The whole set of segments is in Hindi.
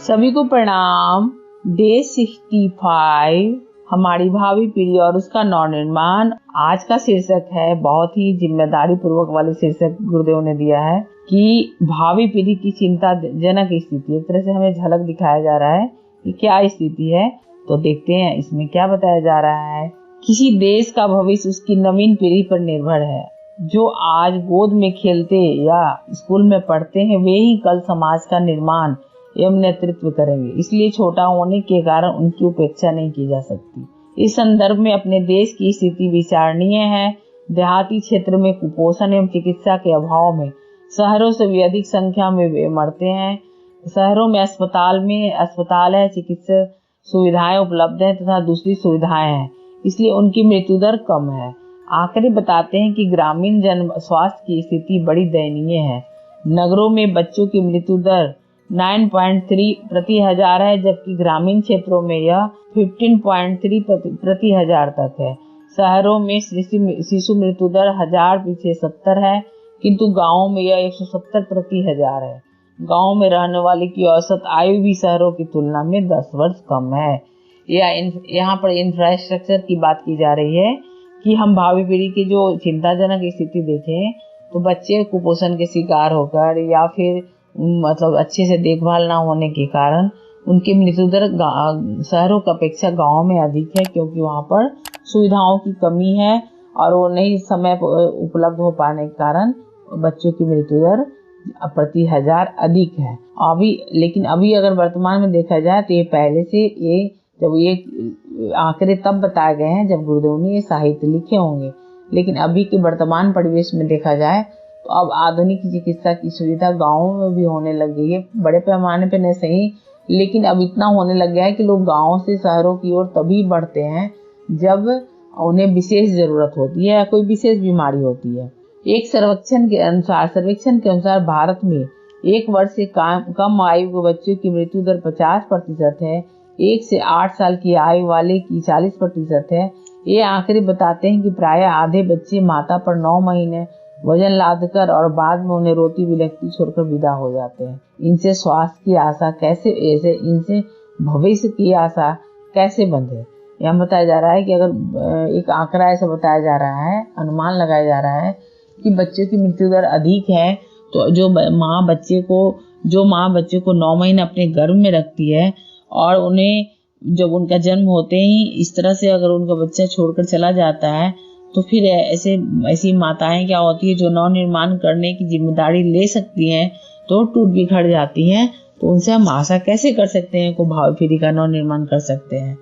सभी को प्रणाम। डे 65 हमारी भावी पीढ़ी और उसका नवनिर्माण। आज का शीर्षक है, बहुत ही जिम्मेदारी पूर्वक वाले शीर्षक गुरुदेव ने दिया है कि भावी पीढ़ी की चिंताजनक स्थिति। एक तरह से हमें झलक दिखाया जा रहा है कि क्या स्थिति है। तो देखते हैं इसमें क्या बताया जा रहा है। किसी देश का भविष्य उसकी नवीन पीढ़ी पर निर्भर है। जो आज गोद में खेलते या स्कूल में पढ़ते हैं, वे ही कल समाज का निर्माण एवं नेतृत्व करेंगे। इसलिए छोटा होने के कारण उनकी उपेक्षा नहीं की जा सकती। इस संदर्भ में अपने देश की स्थिति विचारणीय है। देहाती क्षेत्र में कुपोषण एवं चिकित्सा के अभाव में शहरों से भी अधिक संख्या में वे मरते हैं। शहरों में अस्पताल है, चिकित्सा सुविधाएं उपलब्ध हैं तथा दूसरी सुविधाएं हैं, इसलिए उनकी मृत्यु दर कम है। आंकड़े बताते हैं कि ग्रामीण जन स्वास्थ्य की स्थिति बड़ी दयनीय है। नगरों में बच्चों की मृत्यु दर 9.3 प्रति हजार है, जबकि ग्रामीण क्षेत्रों में यह 15.3 प्रति हजार तक है। शहरों में शिशु मृत्यु दर 1000 पीछे 70 है, किंतु गांवों में यह 170 प्रति हजार है। गांव में रहने वाले की औसत आयु भी शहरों की तुलना में 10 वर्ष कम है। यहाँ पर इंफ्रास्ट्रक्चर की बात की जा रही है कि हम भावी पीढ़ी की जो चिंताजनक स्थिति देखें तो बच्चे कुपोषण के शिकार होकर या फिर मतलब अच्छे से देखभाल ना होने के कारण उनकी मृत्यु दर शहरों की अपेक्षा गाँव में अधिक है, क्योंकि वहाँ पर सुविधाओं की कमी है और वो नहीं समय उपलब्ध हो पाने के कारण बच्चों की मृत्यु दर प्रति हजार अधिक है। लेकिन अभी अगर वर्तमान में देखा जाए तो ये पहले से जब ये आंकड़े तब बताए गए हैं जब गुरुदेव ने ये साहित्य लिखे होंगे, लेकिन अभी के वर्तमान परिवेश में देखा जाए तो अब आधुनिक चिकित्सा की सुविधा गाँवों में भी होने लग गई है। बड़े पैमाने पे नहीं सही, लेकिन अब इतना होने लग गया है कि लोग गाँव से शहरों की ओर तभी बढ़ते हैं जब उन्हें विशेष जरूरत होती है या कोई विशेष बीमारी होती है। एक सर्वेक्षण के अनुसार भारत में 1 वर्ष से कम आयु के बच्चों की मृत्यु दर 50% है। 1 से 8 साल की आयु वाले की 40% है। ये आंकड़े बताते हैं कि प्रायः आधे बच्चे माता पर 9 महीने वजन लादकर और बाद में उन्हें रोती बिलखती छोड़कर विदा हो जाते हैं। इनसे स्वास्थ्य की आशा इनसे भविष्य की आशा कैसे बंधे। यहाँ बताया जा रहा है कि अगर एक आंकड़ा ऐसा बताया जा रहा है, अनुमान लगाया जा रहा है कि बच्चों की मृत्यु दर अधिक है, तो जो माँ बच्चे को 9 महीने अपने गर्भ में रखती है और उन्हें जब उनका जन्म होते ही इस तरह से अगर उनका बच्चा छोड़कर चला जाता है, तो फिर ऐसी माताएं क्या होती है जो नव निर्माण करने की जिम्मेदारी ले सकती हैं तो टूट बिखर जाती हैं। तो उनसे हम आशा कैसे कर सकते हैं को भावी पीढ़ी का नव निर्माण कर सकते हैं।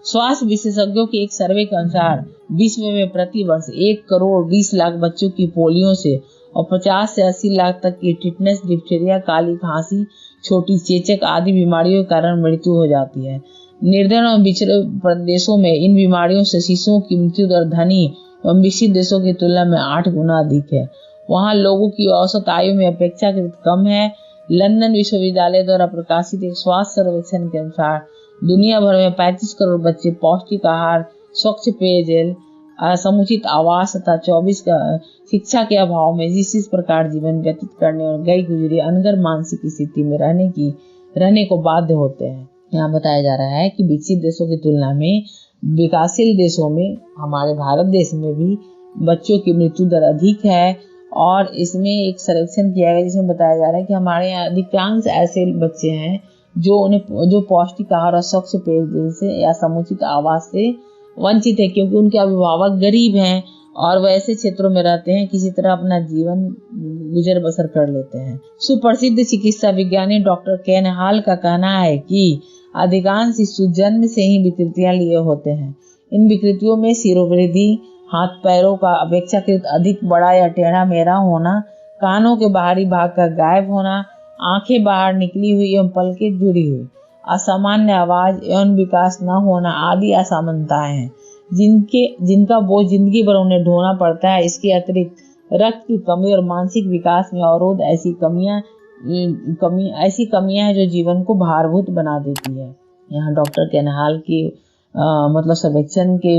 स्वास्थ्य विशेषज्ञों के एक सर्वे के अनुसार विश्व में प्रति वर्ष 1 करोड़ 20 लाख बच्चों की पोलियो से और 50 से 80 लाख तक की टिटनेस, डिप्थीरिया, काली खांसी, छोटी चेचक आदि बीमारियों के कारण मृत्यु हो जाती है। निर्धन और पिछड़े प्रदेशों में इन बीमारियों से शिशुओं की मृत्यु दर धनी एवं विकसित देशों की तुलना में 8 गुना अधिक है। वहाँ लोगों की औसत आयु में अपेक्षाकृत कम है। लंदन विश्वविद्यालय द्वारा प्रकाशित एक स्वास्थ्य सर्वेक्षण के अनुसार दुनिया भर में 35 करोड़ बच्चे पौष्टिक आहार, स्वच्छ पेयजल, समुचित आवास तथा 24 का शिक्षा के अभाव में जिस प्रकार जीवन व्यतीत करने और गई गुजरी अनगर मानसिक स्थिति में रहने को बाध्य होते हैं। यहाँ बताया जा रहा है कि विकसित देशों की तुलना में विकासशील देशों में, हमारे भारत देश में भी बच्चों की मृत्यु दर अधिक है। और इसमें एक सर्वेक्षण किया गया जिसमें बताया जा रहा है कि हमारे यहाँ अधिकांश ऐसे बच्चे हैं जो पौष्टिक आहार और स्वच्छ पेयजल से या समुचित आवास से वंचित है, क्योंकि उनके अभिभावक गरीब हैं और वह ऐसे क्षेत्रों में रहते हैं किसी तरह अपना जीवन गुजर बसर कर लेते हैं। सुप्रसिद्ध चिकित्सा विज्ञानी डॉक्टर केन हॉल का कहना है कि अधिकांश शिशु जन्म से ही विकृतियां लिए होते हैं। इन विकृतियों में सिरोवृद्धि, हाथ पैरों का अपेक्षाकृत अधिक बड़ा या टेढ़ा मेढ़ा होना, कानों के बाहरी भाग का गायब होना, आंखें बाहर निकली हुई एवं पलकें जुड़ी हुई, असामान्य आवाज एवं विकास न होना आदि असामान्यताएं हैं जिनका बोझ जिंदगी भर उन्हें ढोना पड़ता है। इसके अतिरिक्त रक्त की कमी और मानसिक विकास में अवरोध ऐसी कमियां हैं जो जीवन को भारभूत बना देती है। यहाँ डॉक्टर केनहाल की मतलब सर्वेक्षण के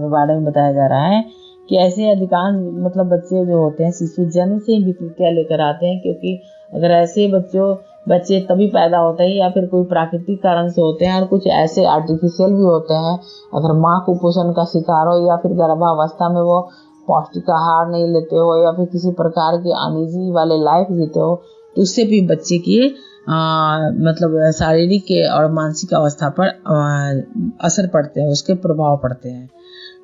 बारे में बताया जा रहा है कि ऐसे अधिकांश बच्चे जो होते हैं शिशु जन्म से ही विकृतियां लेकर आते हैं, क्योंकि अगर ऐसे बच्चों बच्चे तभी पैदा होते हैं या फिर कोई प्राकृतिक कारण से होते हैं, और कुछ ऐसे आर्टिफिशियल भी होते हैं। अगर माँ कुपोषण का शिकार हो या फिर गर्भावस्था में वो पौष्टिक आहार नहीं लेते हो या फिर किसी प्रकार के अनिजी वाले लाइफ जीते हो, तो उससे भी बच्चे की मतलब शारीरिक और मानसिक अवस्था पर असर पड़ते हैं, उसके प्रभाव पड़ते हैं।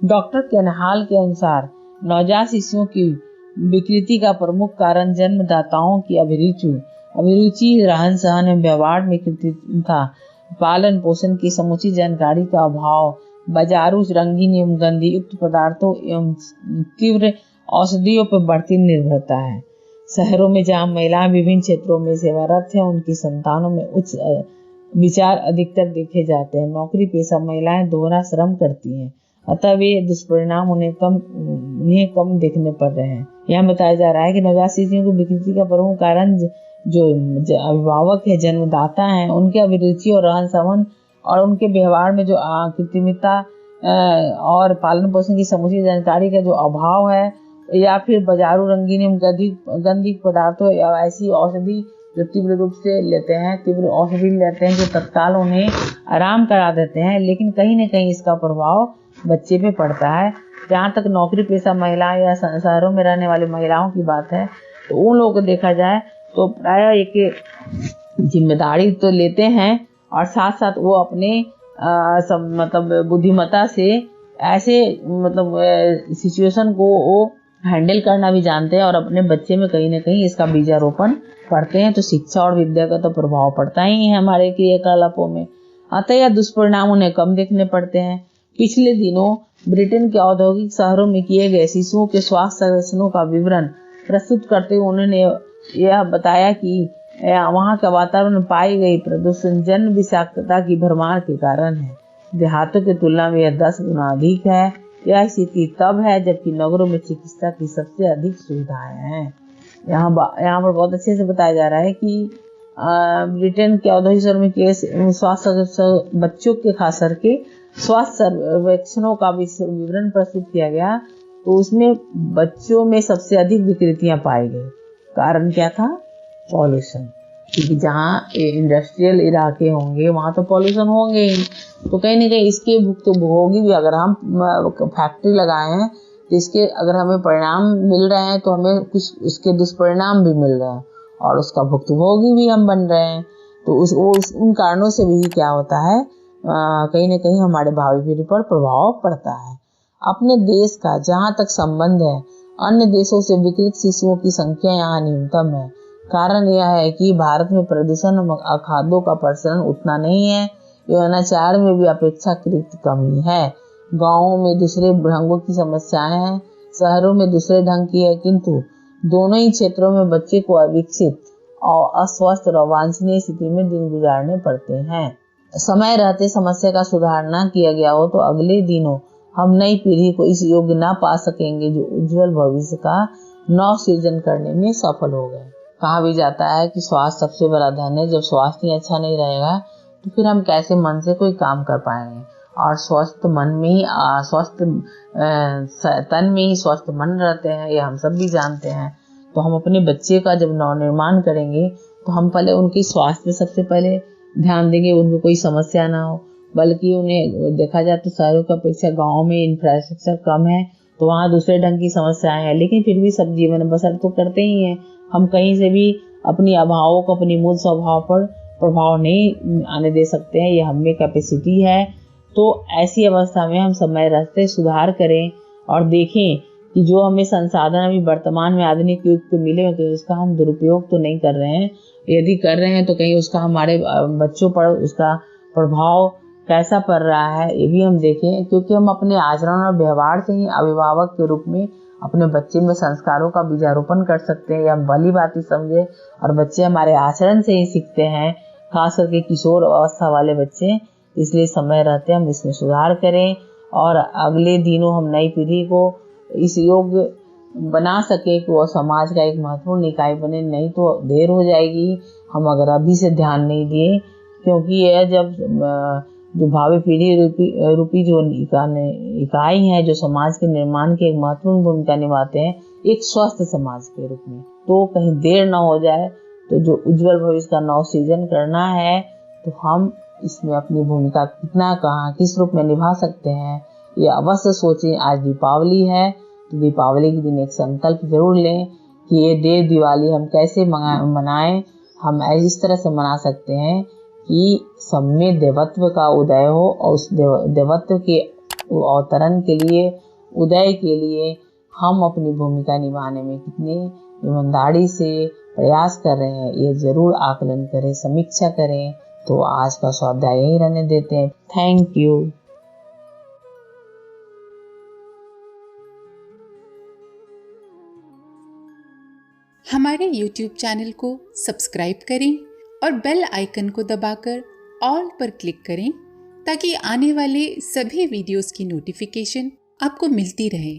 डॉक्टर केनहाल के अनुसार नवजात शिशुओं की विकृति का प्रमुख कारण जन्मदाताओं की अभिरुचि, रहन सहन एवं व्यवहार में कृत्रिमता, पालन पोषण की समुचित जानकारी का अभाव, बाजारू रंगीन एवं गंधी युक्त पदार्थों एवं तीव्र औषधियों पर बढ़ती निर्भरता है। शहरों में जहाँ महिलाएं विभिन्न क्षेत्रों में सेवारत हैं, उनकी संतानों में उच्च विचार अधिकतर देखे जाते हैं। नौकरी पेशा महिलाएं दोहरा श्रम करती हैं, अतः वे दुष्परिणाम उन्हें कम देखने पड़ रहे हैं। यहाँ बताया जा रहा है कि नवजात शिशुओं की विकृति का प्रमुख कारण जो अभिभावक है, जन्मदाता हैं, उनके अभिरुचि और रहन सहन और उनके व्यवहार में जो कृत्रिमता और पालन पोषण की समुचित जानकारी का जो अभाव है, या फिर बाजारू रंगीन एवं गंधी पदार्थों या ऐसी औषधि जो तीव्र रूप से लेते हैं, तीव्र औषधि लेते हैं जो तत्काल उन्हें आराम करा देते हैं, लेकिन कहीं न कहीं इसका प्रभाव बच्चे पे पड़ता है। जहाँ तक नौकरी पेशा महिलाएं या शहरों में रहने वाली महिलाओं की बात है, तो उन लोगों को देखा जाए तो प्राय एक जिम्मेदारी तो लेते हैं और साथ साथ वो अपने मतलब बुद्धिमत्ता से ऐसे मतलब सिचुएशन को वो हैंडल करना भी जानते हैं और अपने बच्चे में कहीं ना कहीं इसका बीजारोपण करते हैं। तो शिक्षा और विद्या का तो प्रभाव पड़ता ही है हमारे क्रियाकलापों में, अतः यह दुष्परिणाम उन्हें कम देखने पड़ते हैं। पिछले दिनों ब्रिटेन के औद्योगिक शहरों में किए गए शिशुओं के स्वास्थ्य सर्वेक्षणों का विवरण प्रस्तुत करते हुए उन्होंने यह बताया कि वहाँ का वातावरण में पाई गई प्रदूषण जन विषाक्तता की भरमार के कारण है। देहातों की तुलना में यह 10 गुना अधिक है। यह स्थिति तब है जबकि नगरों में चिकित्सा की सबसे अधिक सुविधाएं हैं। यहाँ पर बहुत अच्छे से बताया जा रहा है कि ब्रिटेन के औद्योगिक शहर में स्वास्थ्य बच्चों के खास करके स्वास्थ्य सर्वेक्षणों का विवरण प्रस्तुत किया गया, तो उसमें बच्चों में सबसे अधिक विकृतियां पाई गई। कारण क्या था? पॉल्यूशन, क्योंकि जहाँ इंडस्ट्रियल इलाके होंगे वहाँ तो पॉल्यूशन होंगे ही, तो कहीं ना कहीं इसके भुक्तभोगी भी अगर हम फैक्ट्री लगाए हैं तो इसके अगर हमें परिणाम मिल रहे हैं तो हमें कुछ उसके दुष्परिणाम भी मिल रहे हैं और उसका भुक्तभोगी भी हम बन रहे हैं। तो उन कारणों से भी क्या होता है, कहीं ना कहीं हमारे भावी पीढ़ी पर प्रभाव पड़ता है। अपने देश का जहाँ तक संबंध है, अन्य देशों से विकृत शिशुओं की संख्या यहाँ न्यूनतम है। कारण यह है कि भारत में प्रदूषण और खाद्यों का प्रचलन उतना नहीं है, यौनाचार में भी अपेक्षाकृत कमी है। गाँवों में दूसरे ढंगों की समस्याएं हैं, शहरों में दूसरे ढंग की है, किंतु दोनों ही क्षेत्रों में बच्चे को अविकसित और अस्वस्थ और अवांछनीय स्थिति में दिन गुजारने पड़ते हैं। समय रहते समस्या का सुधार न किया गया हो तो अगले दिनों हम नई पीढ़ी को इस योग्य न पा सकेंगे जो उज्जवल भविष्य का नव सृजन करने में सफल हो गए। कहा भी जाता है कि स्वास्थ्य सबसे बड़ा धन है। जब स्वास्थ्य ही अच्छा नहीं रहेगा तो फिर हम कैसे मन से कोई काम कर पाएंगे, और स्वस्थ मन में ही स्वस्थ तन में ही स्वस्थ मन रहते हैं, ये हम सब भी जानते हैं। तो हम अपने बच्चे का जब नवनिर्माण करेंगे तो हम पहले उनकी स्वास्थ्य पे सबसे पहले ध्यान देंगे, उनको कोई समस्या ना हो। बल्कि उन्हें देखा जाए तो शहरों की अपेक्षा गाँव में इंफ्रास्ट्रक्चर कम है तो वहाँ दूसरे ढंग की समस्याएं हैं, लेकिन फिर भी सब जीवन बसर तो करते ही हैं। हम कहीं से भी अपनी अभावों को अपनी मूल स्वभाव पर प्रभाव नहीं आने दे सकते हैं, ये हम में कैपेसिटी है। तो ऐसी अवस्था में हम समय रहते सुधार करें और देखें कि जो हमें संसाधन अभी वर्तमान में आधुनिक युग को मिले तो उसका हम दुरुपयोग तो नहीं कर रहे हैं। यदि कर रहे हैं तो कहीं उसका हमारे बच्चों पर उसका प्रभाव कैसा पड़ रहा है ये भी हम देखें, क्योंकि हम अपने आचरण और व्यवहार से ही अभिभावक के रूप में अपने बच्चे में संस्कारों का बीजारोपण कर सकते हैं। या हम भली बात ही समझे, और बच्चे हमारे आचरण से ही सीखते हैं, खास करके किशोर अवस्था वाले बच्चे। इसलिए समय रहते हम इसमें सुधार करें और अगले दिनों हम नई पीढ़ी को इस योग्य बना सके कि वो समाज का एक महत्वपूर्ण इकाई बने। नहीं तो देर हो जाएगी हम अगर अभी से ध्यान नहीं दिए, क्योंकि यह जब जो भावी पीढ़ी रूपी जो इकाई है जो समाज के निर्माण की एक महत्वपूर्ण भूमिका निभाते हैं एक स्वस्थ समाज के रूप में, तो कहीं देर ना हो जाए तो जो उज्जवल भविष्य का नव सृजन करना है तो हम इसमें अपनी भूमिका कितना कहाँ किस रूप में निभा सकते हैं, ये अवश्य सोचें। आज दीपावली है तो दीपावली के दिन एक संकल्प जरूर लें कि ये देव दिवाली हम कैसे मनाएं। हम इस तरह से मना सकते हैं कि सब में देवत्व का उदय हो और उस देवत्व के अवतरण के लिए, उदय के लिए हम अपनी भूमिका निभाने में कितनी ईमानदारी से प्रयास कर रहे हैं, ये जरूर आकलन करें, समीक्षा करें। तो आज का स्वाध्याय यही रहने देते हैं। Thank you. हमारे YouTube चैनल को सब्सक्राइब करें और बेल आइकन को दबाकर ऑल पर क्लिक करें ताकि आने वाले सभी वीडियोस की नोटिफिकेशन आपको मिलती रहे।